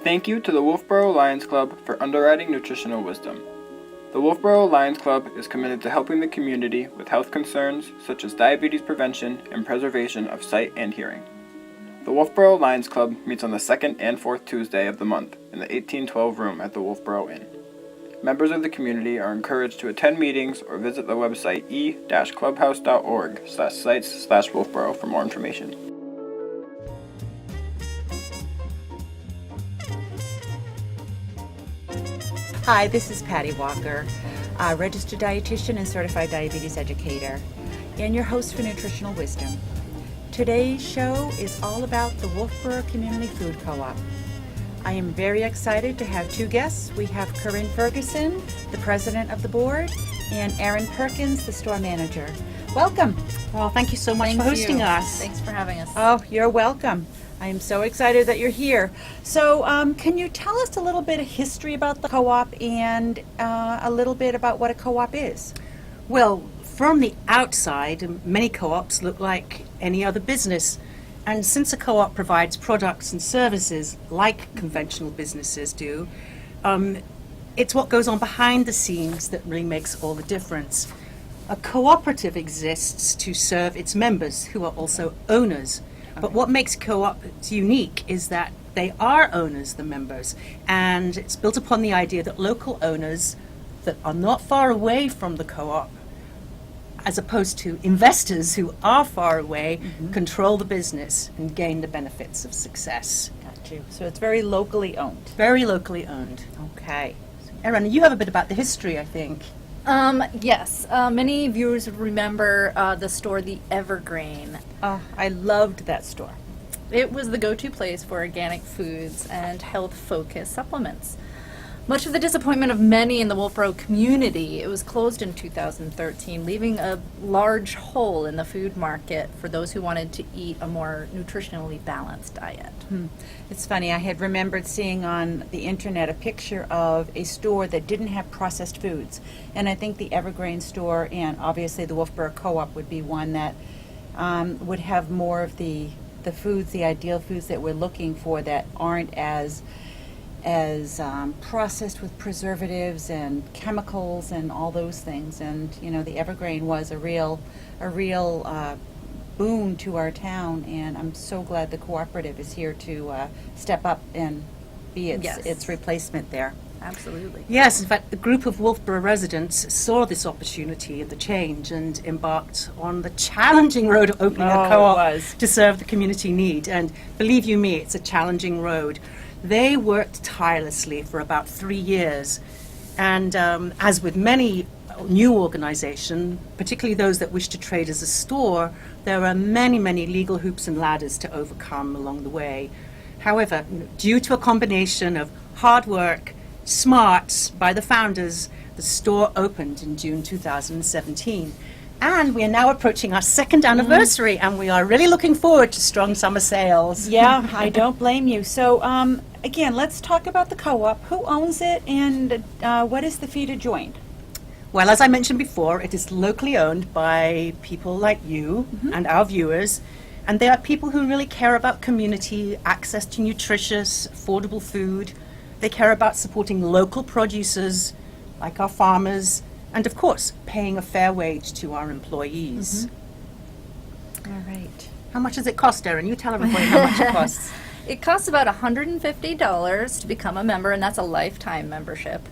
Thank you to the Wolfeboro Lions Club for underwriting Nutritional Wisdom. The Wolfeboro Lions Club is committed to helping the community with health concerns such as diabetes prevention and preservation of sight and hearing. The Wolfeboro Lions Club meets on the second and fourth Tuesday of the month in the 1812 room at the Wolfeboro Inn. Members of the community are encouraged to attend meetings or visit the website e-clubhouse.org/sites/Wolfeboro for more information. Hi, this is Patty Walker, a registered dietitian and certified diabetes educator, and your host for Nutritional Wisdom. Today's show is all about the Wolfeboro Community Food Co-op. I am very excited to have two guests. We have Corinne Ferguson, the president of the board, and Erin Perkins, the store manager. Welcome. Well, thank you so much for hosting us. Thanks for having us. Oh, you're welcome. I am so excited that you're here. So can you tell us a little bit of history about the co-op and a little bit about what a co-op is? Well, from the outside, many co-ops look like any other business. And since a co-op provides products and services like conventional businesses do, it's what goes on behind the scenes that really makes all the difference. A cooperative exists to serve its members, who are also owners. But what makes co-ops unique is that they are owners, the members, and it's built upon the idea that local owners that are not far away from the co-op, as opposed to investors who are far away, control the business and gain the benefits of success. Got you. So it's very locally owned. Very locally owned. Okay. Erin, you have a bit about the history, I think. Yes. Many viewers remember the store, The Evergreen. Oh, I loved that store. It was the go-to place for organic foods and health-focused supplements. Much of the disappointment of many in the Wolfeboro community, it was closed in 2013, leaving a large hole in the food market for those who wanted to eat a more nutritionally balanced diet. It's funny, I had remembered seeing on the internet a picture of a store that didn't have processed foods. And I think the Evergreen store and obviously the Wolfeboro Co-op would be one that would have more of the foods, the ideal foods that we're looking for that aren't as processed with preservatives and chemicals and all those things. And you know, the Evergreen was a real boon to our town, and I'm so glad the cooperative is here to step up and be its replacement there. Absolutely. Yes, in fact, the group of Wolfeboro residents saw this opportunity and the change and embarked on the challenging road of opening a co-op to serve the community need. And believe you me, it's a challenging road. They worked tirelessly for about 3 years. And as with many new organizations, particularly those that wish to trade as a store, there are many, many legal hoops and ladders to overcome along the way. However, due to a combination of hard work, smarts by the founders, the store opened in June 2017. And we are now approaching our second anniversary, and we are really looking forward to strong summer sales. Yeah, I don't blame you. So again, let's talk about the co-op. Who owns it, and what is the fee to join? Well, as I mentioned before, it is locally owned by people like you and our viewers. And they are people who really care about community, access to nutritious, affordable food. They care about supporting local producers, like our farmers, and of course, paying a fair wage to our employees. All right. How much does it cost, Erin? You tell everybody how much it costs. It costs about $150 to become a member, and that's a lifetime membership.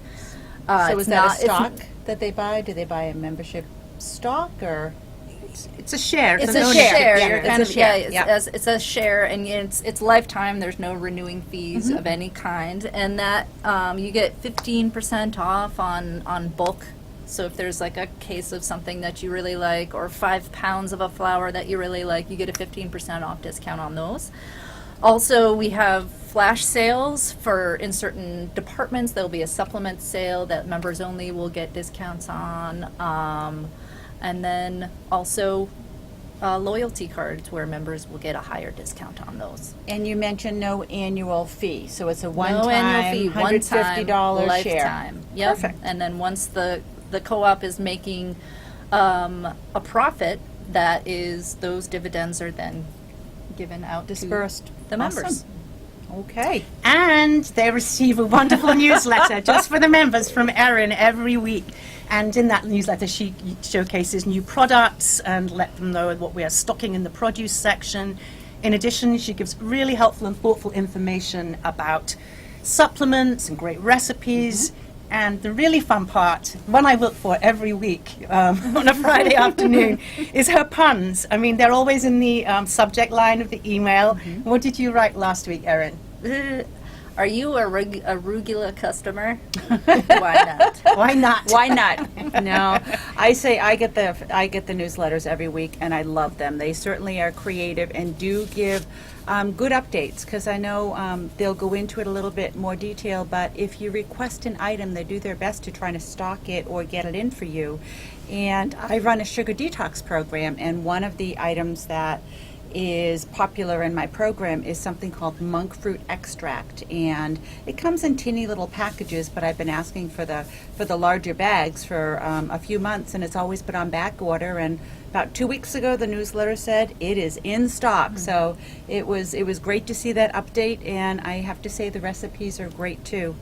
So is that a stock that they buy? Do they buy a membership stock, or? It's a share. It's a share. Yeah, it's a share. It's a share, and it's lifetime. There's no renewing fees of any kind, and that you get 15% off on bulk. So if there's like a case of something that you really like, or 5 pounds of a flour that you really like, you get a 15% off discount on those. Also, we have flash sales in certain departments. There'll be a supplement sale that members only will get discounts on. And then also loyalty cards where members will get a higher discount on those. And you mentioned no annual fee, so it's a No annual fee, $150 one-time, share. lifetime. Yep. Perfect. And then once the co-op is making a profit, those dividends are then given out Dispersed. to the members. Awesome. Okay. And they receive a wonderful newsletter just for the members from Erin every week. And in that newsletter, she showcases new products and let them know what we are stocking in the produce section. In addition, she gives really helpful and thoughtful information about supplements and great recipes. And the really fun part, one I look for every week on a Friday afternoon, is her puns. I mean, they're always in the subject line of the email. What did you write last week, Erin? Are you a arugula customer? Why not? Why not? Why not? No, I say I get the newsletters every week, and I love them. They certainly are creative and do give good updates, because I know they'll go into it a little bit more detail. But if you request an item, they do their best to try to stock it or get it in for you. And I run a sugar detox program, and one of the items that is popular in my program is something called monk fruit extract, and it comes in teeny little packages, but I've been asking for the larger bags for a few months, and it's always been on back order. And about 2 weeks ago, the newsletter said it is in stock. So it was great to see that update, and I have to say the recipes are great too.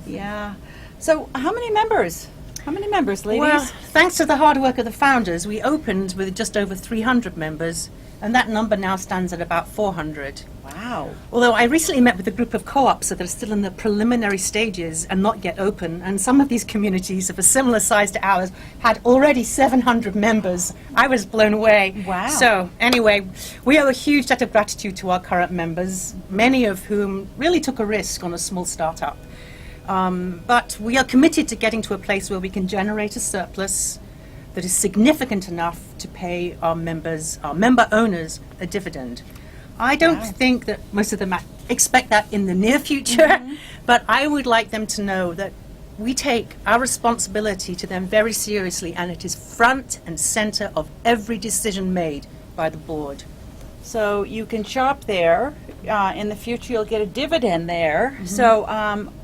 Yeah. So how many members? How many members, ladies? Well, thanks to the hard work of the founders, we opened with just over 300 members, and that number now stands at about 400. Wow. Although I recently met with a group of co-ops that are still in the preliminary stages and not yet open, and some of these communities of a similar size to ours had already 700 members. I was blown away. Wow. So anyway, we owe a huge debt of gratitude to our current members, many of whom really took a risk on a small startup. But we are committed to getting to a place where we can generate a surplus that is significant enough to pay our members, our member owners, a dividend. I don't think that most of them expect that in the near future, but I would like them to know that we take our responsibility to them very seriously, and it is front and center of every decision made by the board. So you can shop there. In the future, you'll get a dividend there. So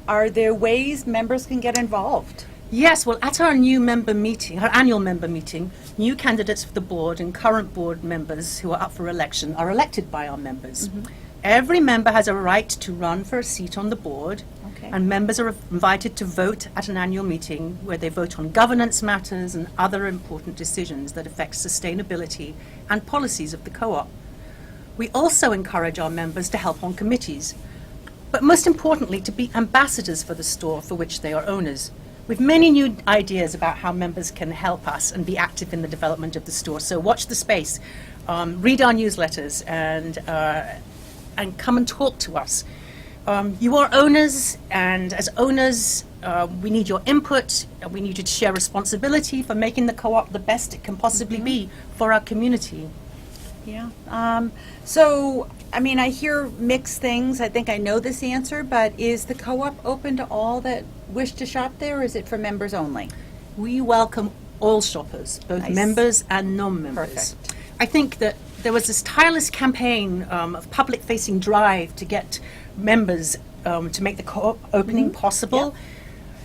are there ways members can get involved? Yes, well, at our new member meeting, our annual member meeting, new candidates for the board and current board members who are up for election are elected by our members. Every member has a right to run for a seat on the board, and members are invited to vote at an annual meeting where they vote on governance matters and other important decisions that affect sustainability and policies of the co-op. We also encourage our members to help on committees, but most importantly, to be ambassadors for the store for which they are owners. We've many new ideas about how members can help us and be active in the development of the store. So watch the space, read our newsletters, and come and talk to us. You are owners, and as owners, we need your input. We need you to share responsibility for making the co-op the best it can possibly be for our community. Yeah. So, I mean, I hear mixed things. I think I know this answer, but is the co-op open to all that wish to shop there, or is it for members only? We welcome all shoppers, both Nice. members and non-members. Perfect. I think that there was this tireless campaign of public-facing drive to get members to make the co-op opening possible.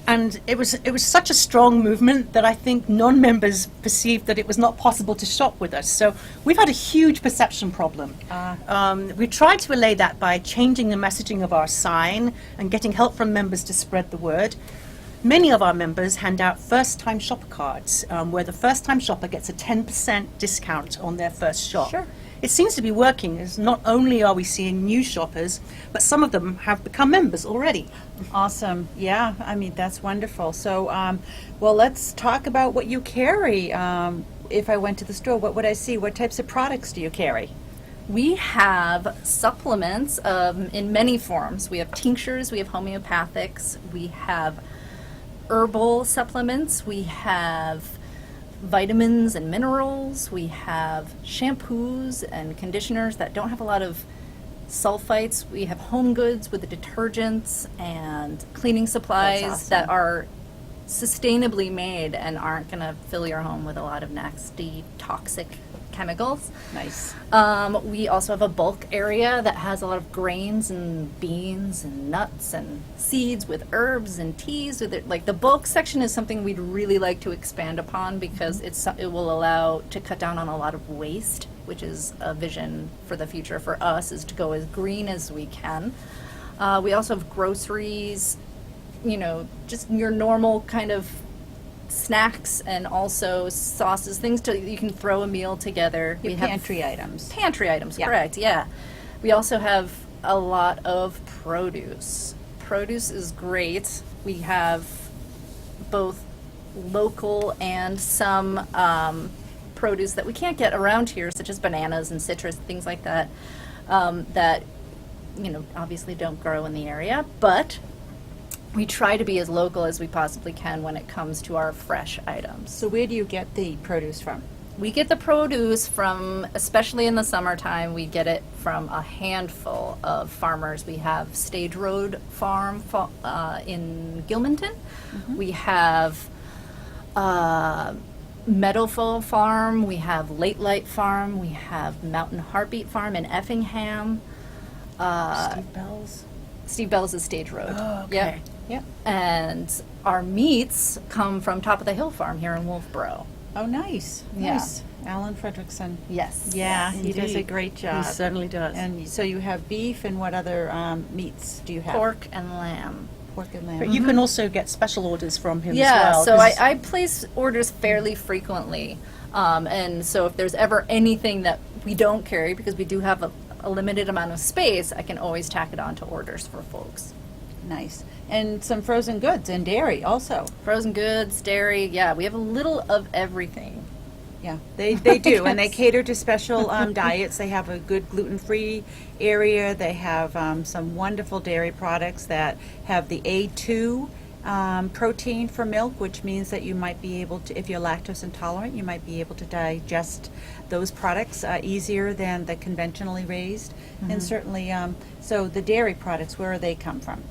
And it was such a strong movement that I think non-members perceived that it was not possible to shop with us. So we've had a huge perception problem. We tried to allay that by changing the messaging of our sign and getting help from members to spread the word. Many of our members hand out first-time shopper cards, where the first-time shopper gets a 10% discount on their first shop. Sure. It seems to be working, as not only are we seeing new shoppers, but some of them have become members already. Awesome. Yeah, I mean, that's wonderful. So, well, let's talk about what you carry. If I went to the store, what would I see? What types of products do you carry? We have supplements in many forms. We have tinctures, we have homeopathics, we have herbal supplements, we have vitamins and minerals, we have shampoos and conditioners that don't have a lot of sulfites. We have home goods with the detergents and cleaning supplies That's awesome. that are sustainably made and aren't going to fill your home with a lot of nasty, toxic chemicals. Nice. We also have a bulk area that has a lot of grains and beans and nuts and seeds with herbs and teas with it. Like the bulk section is something we'd really like to expand upon because it will allow to cut down on a lot of waste, which is a vision for the future for us, is to go as green as we can. We also have groceries, you know, just your normal kind of snacks and also sauces, things you can throw a meal together. Your pantry items. Pantry items, Yeah. correct, yeah. We also have a lot of produce. Produce is great. We have both local and some produce that we can't get around here, such as bananas and citrus, things like that, that, you know, obviously don't grow in the area, but we try to be as local as we possibly can when it comes to our fresh items. So where do you get the produce from? We get the produce from, especially in the summertime, we get it from a handful of farmers. We have Stage Road Farm in Gilmanton. We have Meadowful Farm. We have Late Light Farm. We have Mountain Heartbeat Farm in Effingham. Steve Bell's. Steve Bell's is Stage Road. Oh, okay. Yep. Yep. And our meats come from Top of the Hill Farm here in Wolfeboro. Oh, nice. Yeah. Nice. Alan Fredrickson. Yes. Yeah, he does a Indeed. great job. He certainly does. And so you have beef, and what other meats do you have? Pork and lamb. Pork and lamb. But you can also get special orders from him Yeah, as well. so 'cause I place orders fairly frequently. And so if there's ever anything that we don't carry, because we do have a limited amount of space, I can always tack it on to orders for folks. Nice. And some frozen goods and dairy also. Frozen goods, dairy, yeah, we have a little of everything. Yeah, they do, and they cater to special diets. They have a good gluten-free area. They have some wonderful dairy products that have the A2 protein for milk, which means that you might be able to, if you're lactose intolerant, you might be able to digest those products easier than the conventionally raised. And certainly, so the dairy products, where do they come from?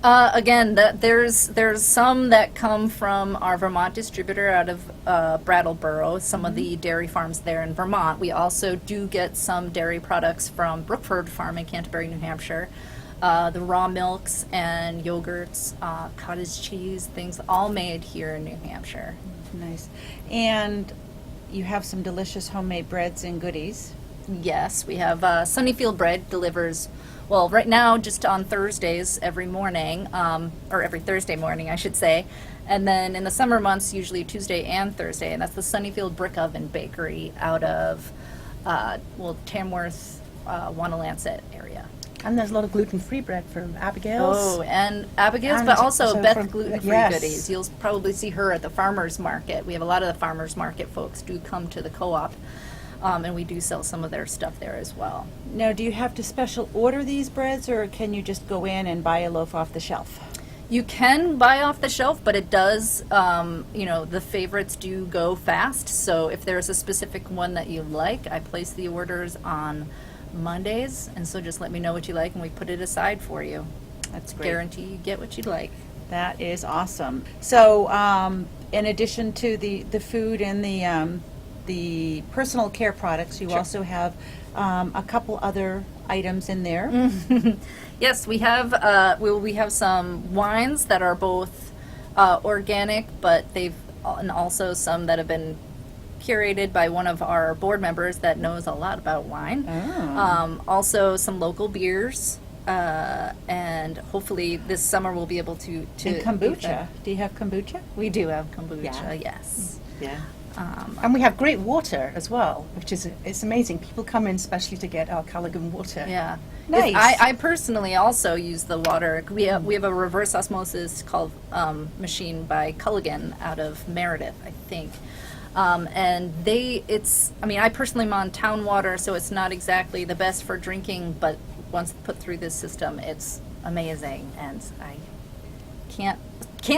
Again, there's some that come from our Vermont distributor out of Brattleboro, some of the dairy farms there in Vermont. We also do get some dairy products from Brookford Farm in Canterbury, New Hampshire. The raw milks and yogurts, cottage cheese, things all made here in New Hampshire. Nice. And you have some delicious homemade breads and goodies. Yes, we have Sunnyfield Bread delivers, well, right now just on Thursdays every morning, or every Thursday morning, I should say. And then in the summer months, usually Tuesday and Thursday, and that's the Sunnyfield Brick Oven Bakery out of, Tamworth, Wanalancet area. And there's a lot of gluten-free bread from Abigail's. Oh, and Abigail's, And but also so Beth from- Gluten-Free yes. Goodies. You'll probably see her at the farmer's market. We have a lot of the farmer's market folks do come to the co-op, and we do sell some of their stuff there as well. Now, do you have to special order these breads, or can you just go in and buy a loaf off the shelf? You can buy off the shelf, but it does, the favorites do go fast. So if there's a specific one that you like, I place the orders on Mondays, and so just let me know what you like, and we put it aside for you. That's great. Guarantee you get what you'd like. That is awesome. So, in addition to the food and the personal care products, you also have a couple other items in there. Yes, we have we have some wines that are both organic, but and also some that have been curated by one of our board members that knows a lot about wine. Oh. Also some local beers, and hopefully this summer we'll be able to And kombucha. Do you have kombucha? We do have kombucha. Yeah. Yes. Yeah. And we have great water as well, which is it's amazing. People come in especially to get our Callaghan water. Yeah. Nice. I personally also use the water. We have a reverse osmosis called machine by Culligan out of Meredith, I think. And I personally am on town water, so it's not exactly the best for drinking, but once put through this system, it's amazing, and I can't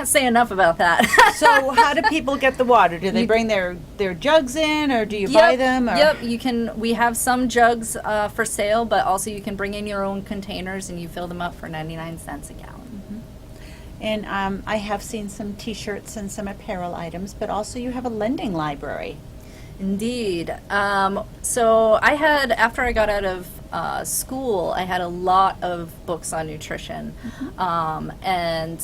say enough about that. So, how do people get the water? Do they bring their jugs in, or do you buy them? Or? Yep, you can. We have some jugs for sale, but also you can bring in your own containers, and you fill them up for 99 cents a gallon. And I have seen some T-shirts and some apparel items, but also you have a lending library. Indeed. So I had, after I got out of school, I had a lot of books on nutrition. And,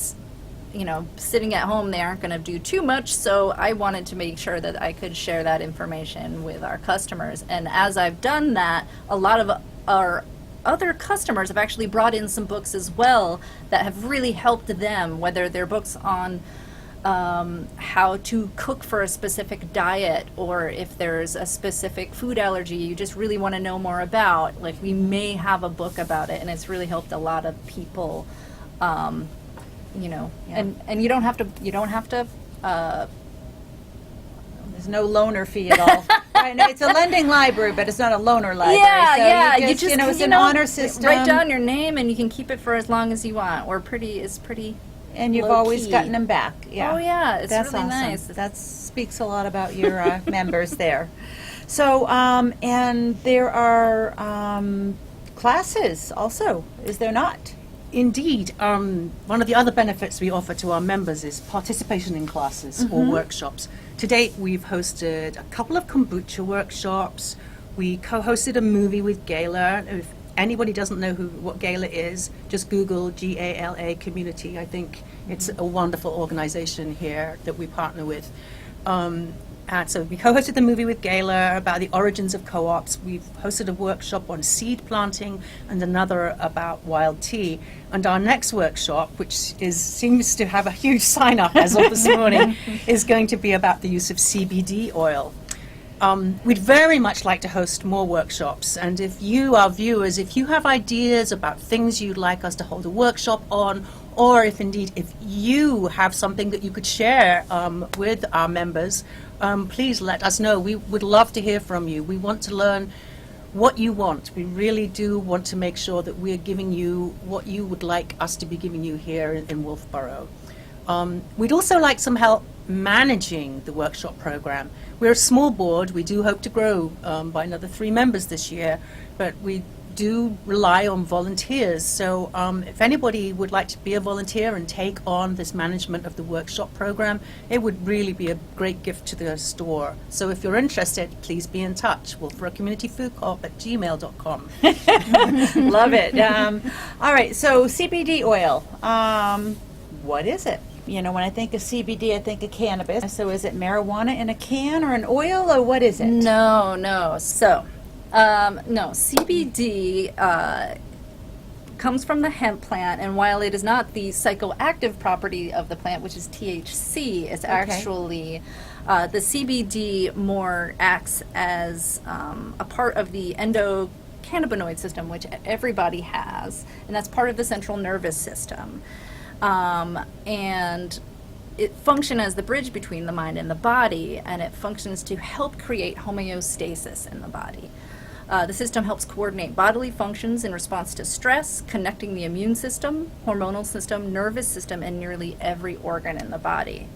you know, sitting at home, they aren't going to do too much, so I wanted to make sure that I could share that information with our customers. And as I've done that, a lot of our other customers have actually brought in some books as well that have really helped them, whether they're books on how to cook for a specific diet, or if there's a specific food allergy you just really want to know more about. Like, we may have a book about it, and it's really helped a lot of people. You know, and you don't have to. There's no loaner fee at all. Right, no, it's a lending library, but it's not a loaner library. Yeah, so yeah. You just, it's an honor system. Write down your name, and you can keep it for as long as you want. It's pretty. And you've low always key. gotten them back. Yeah. Oh yeah, it's That's really awesome. nice. That speaks a lot about your members there. So, and there are classes also, is there not? Indeed. One of the other benefits we offer to our members is participation in classes or workshops. To date, we've hosted a couple of kombucha workshops. We co-hosted a movie with Gala. If anybody doesn't know what Gala is, just Google GALA Community. I think it's a wonderful organization here that we partner with. And so we co-hosted the movie with Gala about the origins of co-ops. We've hosted a workshop on seed planting and another about wild tea. And our next workshop, which seems to have a huge sign-up as of this morning, is going to be about the use of CBD oil. We'd very much like to host more workshops, and if you, our viewers, if you have ideas about things you'd like us to hold a workshop on, or if you have something that you could share with our members, please let us know. We would love to hear from you. We want to learn what you want. We really do want to make sure that we're giving you what you would like us to be giving you here in Wolfeboro. We'd also like some help managing the workshop program. We're a small board. We do hope to grow by another 3 members this year, but we do rely on volunteers. So if anybody would like to be a volunteer and take on this management of the workshop program, it would really be a great gift to the store. So if you're interested, please be in touch. Wolfeboro Community Food Co-op at gmail.com. Love it. All right, so CBD oil, what is it? You know, when I think of CBD, I think of cannabis. So is it marijuana in a can or an oil, or what is it? No. So, no, CBD comes from the hemp plant, and while it is not the psychoactive property of the plant, which is THC, it's actually the CBD more acts as a part of the endocannabinoid system, which everybody has, and that's part of the central nervous system. And it functions as the bridge between the mind and the body, and it functions to help create homeostasis in the body. The system helps coordinate bodily functions in response to stress, connecting the immune system, hormonal system, nervous system, and nearly every organ in the body.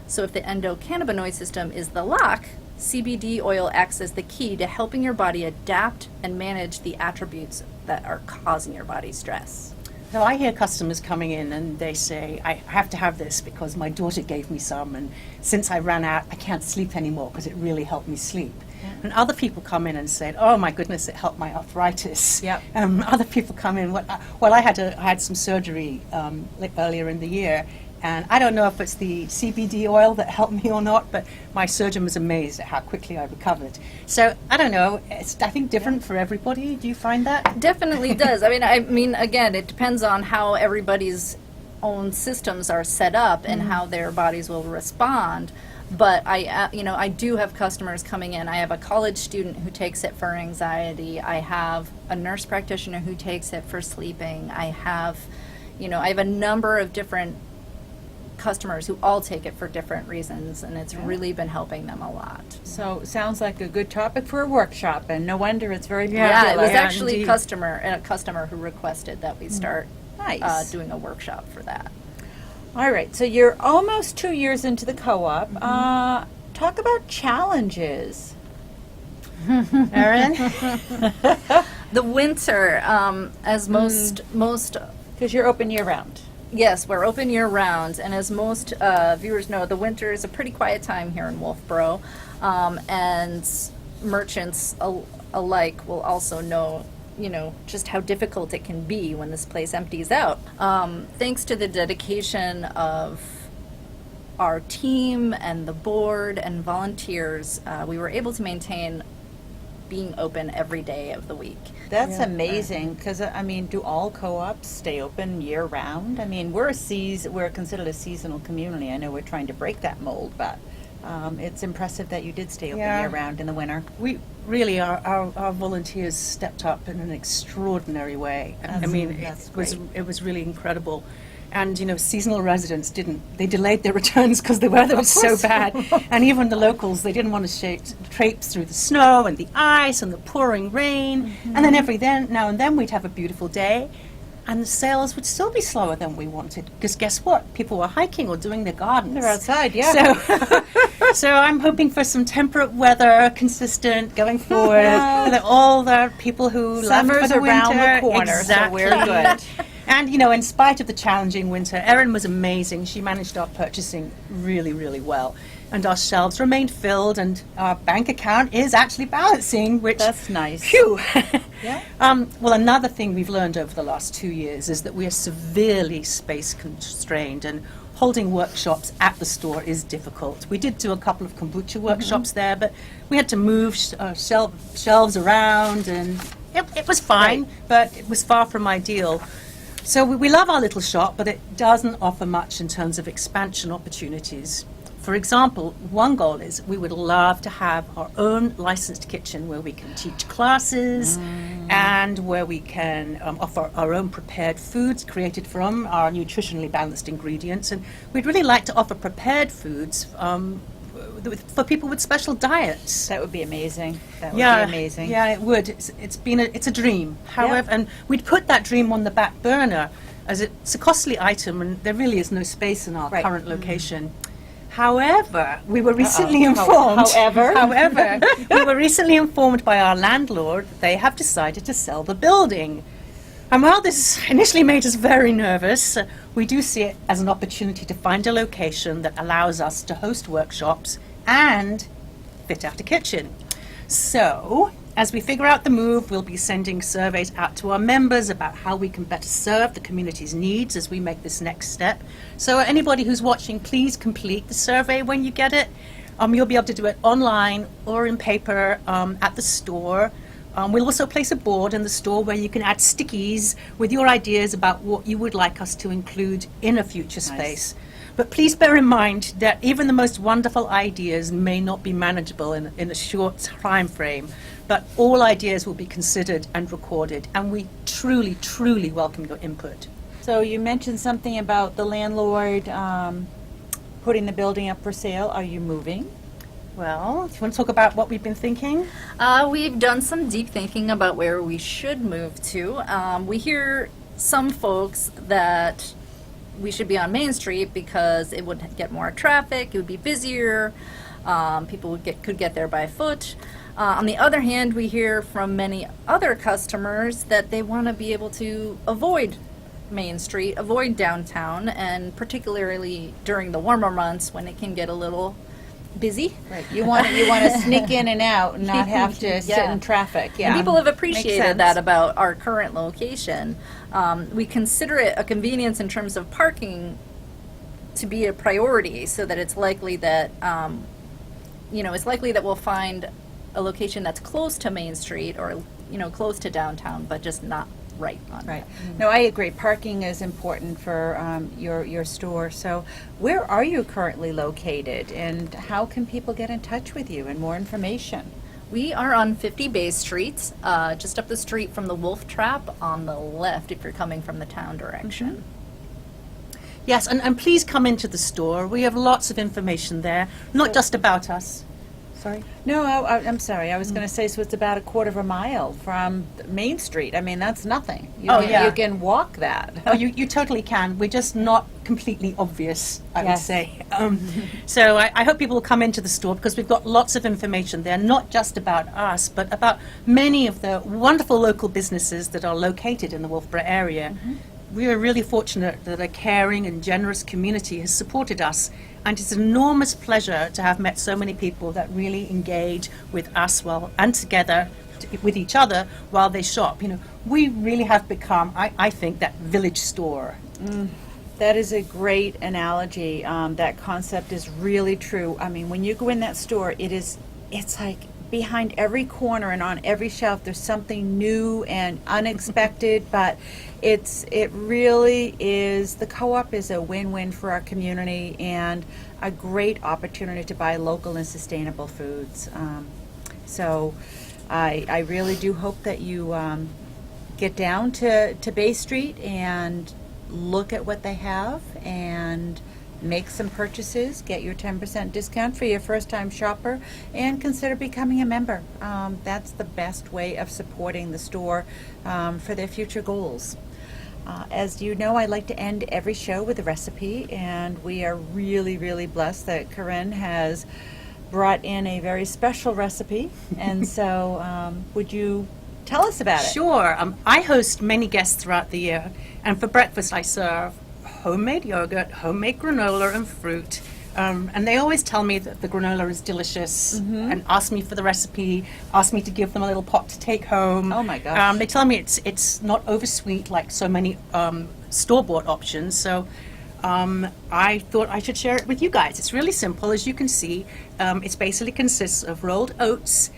So if the endocannabinoid system is the lock, CBD oil acts as the key to helping your body adapt and manage the attributes that are causing your body stress. So I hear customers coming in and they say, I have to have this because my daughter gave me some, and since I ran out, I can't sleep anymore because it really helped me sleep. And other people come in and say, oh my goodness, it helped my arthritis. Yep. Other people come in, I had some surgery earlier in the year, and I don't know if it's the CBD oil that helped me or not, but my surgeon was amazed at how quickly I recovered. So I don't know, it's I think different for everybody. Do you find that? Definitely does. I mean, again, it depends on how everybody's own systems are set up and how their bodies will respond. But I do have customers coming in. I have a college student who takes it for anxiety. I have a nurse practitioner who takes it for sleeping. I have a number of different customers who all take it for different reasons, and it's really been helping them a lot. So sounds like a good topic for a workshop, and no wonder it's very popular. Yeah, it was Yeah, actually indeed. a customer who requested that we start Nice. doing a workshop for that. All right, so you're almost 2 years into the co-op. Talk about challenges. Erin? The winter, as most Because you're open year-round. Yes, we're open year-round, and as most viewers know, the winter is a pretty quiet time here in Wolfeboro, and merchants alike will also know, just how difficult it can be when this place empties out. Thanks to the dedication of our team and the board and volunteers, we were able to maintain being open every day of the week. That's amazing, because, do all co-ops stay open year-round? We're considered a seasonal community. I know we're trying to break that mold, but it's impressive that you did stay open year-round in the winter. We really, our volunteers stepped up in an extraordinary way. It was really incredible. And, seasonal residents they delayed their returns because the weather was so bad. And even the locals, they didn't want to traipse through the snow and the ice and the pouring rain. Mm-hmm. And then now and then we'd have a beautiful day, and the sales would still be slower than we wanted. Because guess what? People were hiking or doing their gardens. They're outside, yeah. So I'm hoping for some temperate weather, consistent, going forward. That all the people who left for the around winter, the corner, so we're good. And, in spite of the challenging winter, Erin was amazing. She managed our purchasing really, really well. And our shelves remained filled, and our bank account is actually balancing, which... That's nice. Phew! Yeah. Well, another thing we've learned over the last 2 years is that we are severely space constrained, and holding workshops at the store is difficult. We did do a couple of kombucha workshops there, but we had to move shelves around, and it was fine, but it was far from ideal. So we love our little shop, but it doesn't offer much in terms of expansion opportunities. For example, one goal is we would love to have our own licensed kitchen where we can teach classes and where we can offer our own prepared foods created from our nutritionally balanced ingredients. And we'd really like to offer prepared foods for people with special diets. That would be amazing. That would be amazing. Yeah, it would. It's a dream. However, and we'd put that dream on the back burner as it's a costly item, and there really is no space in our current location. However, we were recently informed. However, we were recently informed by our landlord that they have decided to sell the building. And while this initially made us very nervous, we do see it as an opportunity to find a location that allows us to host workshops and fit out a kitchen. So, as we figure out the move, we'll be sending surveys out to our members about how we can better serve the community's needs as we make this next step. So anybody who's watching, please complete the survey when you get it. You'll be able to do it online or in paper at the store. We'll also place a board in the store where you can add stickies with your ideas about what you would like us to include in a future space. But please bear in mind that even the most wonderful ideas may not be manageable in a short time frame. But all ideas will be considered and recorded, and we truly, truly welcome your input. So you mentioned something about the landlord putting the building up for sale. Are you moving? Well, do you want to talk about what we've been thinking? We've done some deep thinking about where we should move to. We hear some folks that we should be on Main Street because it would get more traffic, it would be busier, people could get there by foot. On the other hand, we hear from many other customers that they want to be able to avoid Main Street, avoid downtown, and particularly during the warmer months when it can get a little busy. Right. You want to sneak in and out and not have to sit in traffic. Yeah. And people have appreciated that about our current location. We consider it a convenience in terms of parking to be a priority, so that it's likely that we'll find a location that's close to Main Street or close to downtown, but just not right on. Right. No, I agree. Parking is important for your store. So, where are you currently located, and how can people get in touch with you and more information? We are on 50 Bay Street, just up the street from the Wolf Trap on the left if you're coming from the town direction. Yes, and please come into the store. We have lots of information there, not just about us. Sorry? No, I'm sorry. I was going to say, so it's about a quarter of a mile from Main Street. I mean, that's nothing. You can walk that. Oh, you totally can. We're just not completely obvious, I would say. So I hope people will come into the store because we've got lots of information there, not just about us, but about many of the wonderful local businesses that are located in the Wolfeboro area. we are really fortunate that a caring and generous community has supported us, and it's an enormous pleasure to have met so many people that really engage with us and together with each other while they shop. We really have become, I think, that village store. That is a great analogy. That concept is really true. I mean, when you go in that store, it's like behind every corner and on every shelf there's something new and unexpected, but it really is, the co-op is a win-win for our community and a great opportunity to buy local and sustainable foods. So I really do hope that you get down to Bay Street and look at what they have and make some purchases, get your 10% discount for your first-time shopper, and consider becoming a member. That's the best way of supporting the store for their future goals. As you know, I like to end every show with a recipe, and we are really, really blessed that Corinne has brought in a very special recipe. And so would you tell us about it? Sure. I host many guests throughout the year, and for breakfast I serve homemade yogurt, homemade granola, and fruit. And they always tell me that the granola is delicious and ask me for the recipe, ask me to give them a little pot to take home. Oh my gosh. They tell me it's not oversweet like so many store-bought options. So I thought I should share it with you guys. It's really simple. As you can see, it basically consists of rolled oats,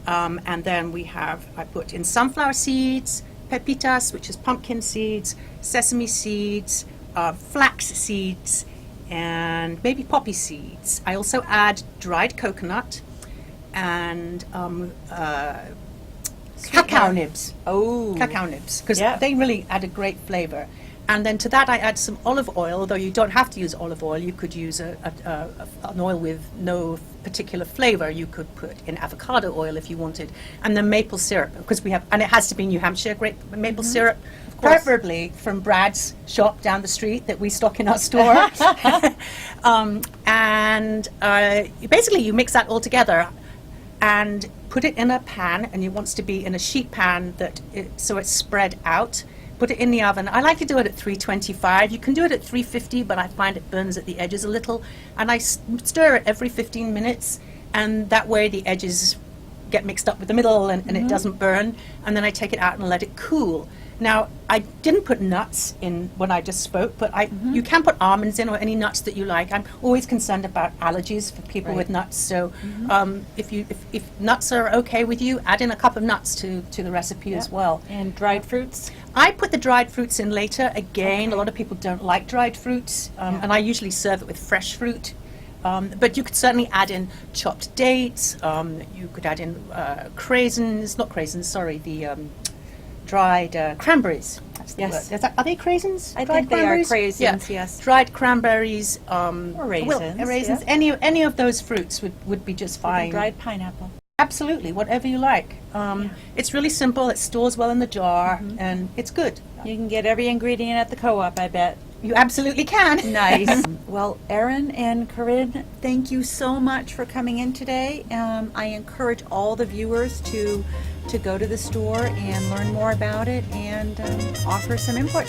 and then I put in sunflower seeds, pepitas, which is pumpkin seeds, sesame seeds, flax seeds, and maybe poppy seeds. I also add dried coconut and cacao nibs. Oh. Cacao nibs, because Yeah. they really add a great flavor. And then to that I add some olive oil, although you don't have to use olive oil. You could use an oil with no particular flavor. You could put in avocado oil if you wanted. And then maple syrup, because and it has to be New Hampshire grape maple syrup, preferably from Brad's shop down the street that we stock in our store. Basically you mix that all together and put it in a pan, and it wants to be in a sheet pan so it's spread out. Put it in the oven. I like to do it at 325. You can do it at 350, but I find it burns at the edges a little. And I stir it every 15 minutes, and that way the edges get mixed up with the middle and it doesn't burn. And then I take it out and let it cool. Now, I didn't put nuts in when I just spoke, but you can put almonds in or any nuts that you like. I'm always concerned about allergies for people with nuts. So if nuts are okay with you, add in a cup of nuts to the recipe as well. And dried fruits? I put the dried fruits in later. Again, a lot of people don't like dried fruits, and I usually serve it with fresh fruit. But you could certainly add in chopped dates. You could add in dried cranberries. That's the word. Are they craisins? I Dried think they are cranberries? craisins, yes. Dried cranberries. Or raisins. Raisins. Yeah. Any of those fruits would be just fine. Dried pineapple. Absolutely, whatever you like. It's really simple. It stores well in the jar, and it's good. You can get every ingredient at the co-op, I bet. You absolutely can. Nice. Well, Erin and Corinne, thank you so much for coming in today. I encourage all the viewers to go to the store and learn more about it and offer some input.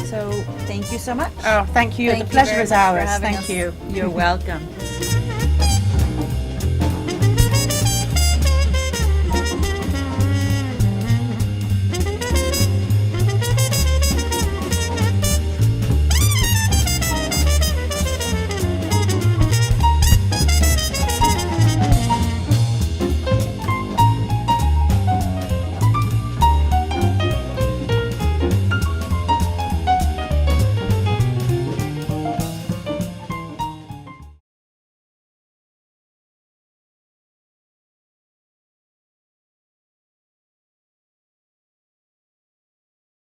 So thank you so much. Oh, thank you. Thank The you pleasure very is much for ours. having Thank us. you. You're welcome.